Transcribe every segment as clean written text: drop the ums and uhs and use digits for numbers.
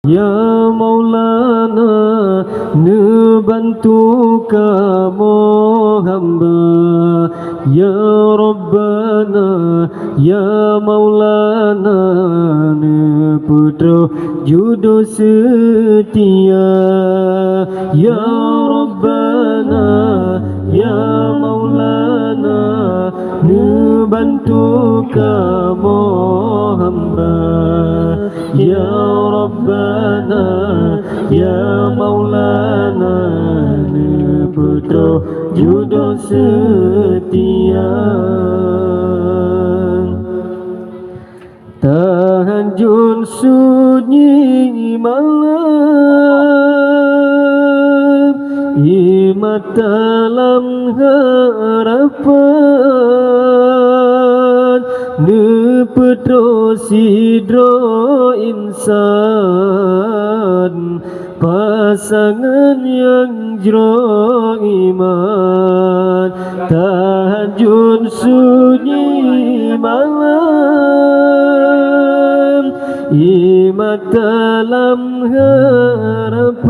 Ya Maulana, bantu kamu hamba. Ya Rabbana, Ya Maulana, putra jodoh setia. Ya Rabbana, Ya Maulana, bantu kamu hamba. Ya Rabbana, Ya Maulana, putra jodoh setia. Tahajud sunyi malam, imat dalam harapan, nepetro sidro insan, pasangan yang jero iman. Tahajud sunyi malam, imat dalam harapan,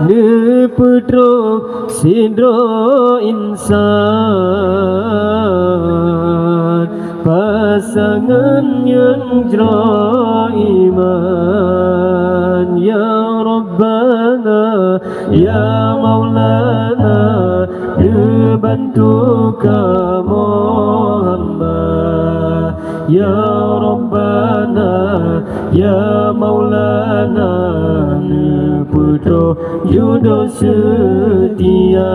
nepetro sidro insan, pasangan yang jero iman. Ya Rabbana, Ya Maulana, bantu kamu hamba. Ya Rabbana, Ya Maulana, putra jodoh setia.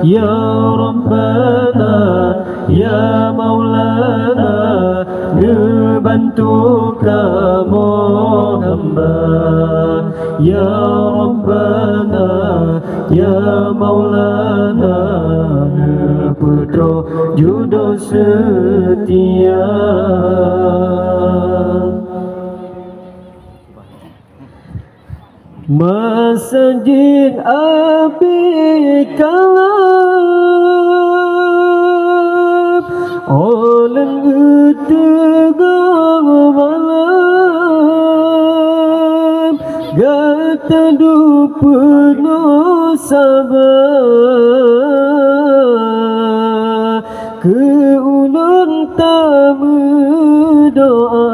Ya Rabbana, Ya Maulana, bantu kamu hamba. Ya Rabbana, Ya Maulana, putra jodoh setia. Masjid Abi Kalab, olen tegang malam, gata du penuh sabar, ke ulun tamu doa.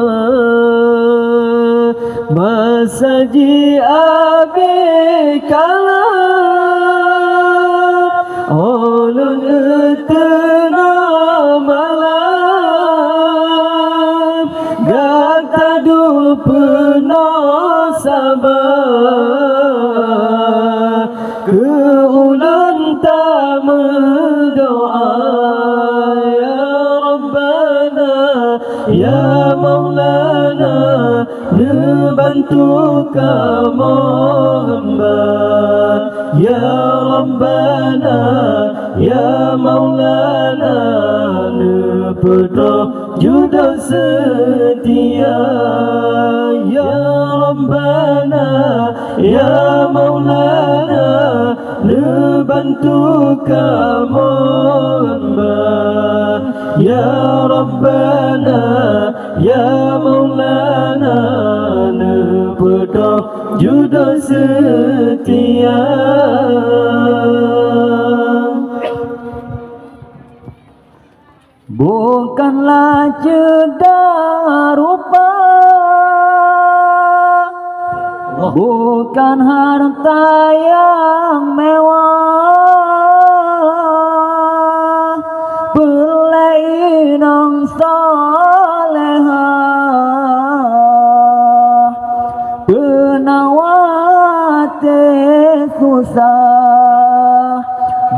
Masjid Abi Kalab, ulun tengah malam, gata du penuh sabar, ke ulun tamu doa. Ya Rabbana, Ya Maulana, bantu kamu hamba. Ya Rabbana, Ya Maulana, putra jodoh setia. Ya Rabbana, Ya Maulana, bantu kamu hamba. Ya Rabbana, Ya Maulana, putra jodoh setia. Bukanlah cedera rupa, bukan harta yang mewah, pelainan salehah, penawate susah.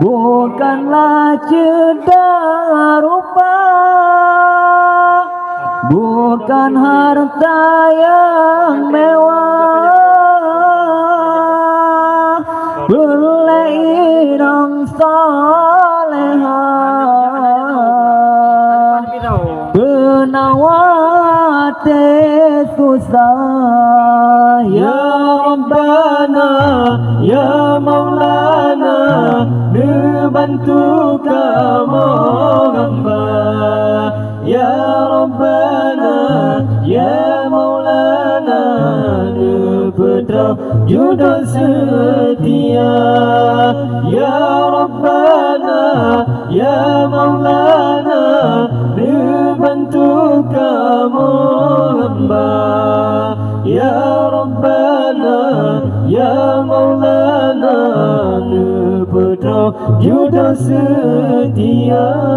Bukanlah cedera rupa, bukan harta yang mewah, pelainan salehah, penawate susah. Ya Rabbana, Ya Maulana, bantu kamu hamba. Ya Rabbana, Ya Maulana, judo setia. Ya Rabbana, Ya Maulana, dibantu kamu hamba. Ya Rabbana, Ya Maulana, Pedro judo setia.